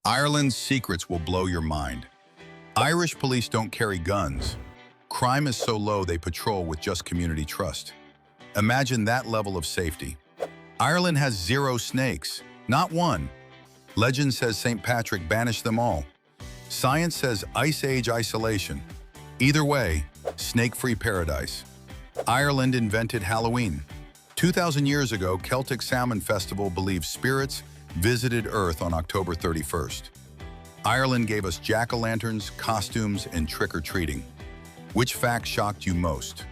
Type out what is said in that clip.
Ireland's secrets will blow your mind. Irish police don't carry guns. Crime is so low they patrol with just community trust. Imagine that level of safety. Ireland has 0 snakes, not one. Legend says St. Patrick banished them all. Science says Ice Age isolation. Either way, snake-free paradise. Ireland invented Halloween. 2,000 years ago, Celtic Samhain festival believed spirits visited Earth on October 31st. Ireland gave us jack-o'-lanterns, costumes, and trick-or-treating. Which fact shocked you most?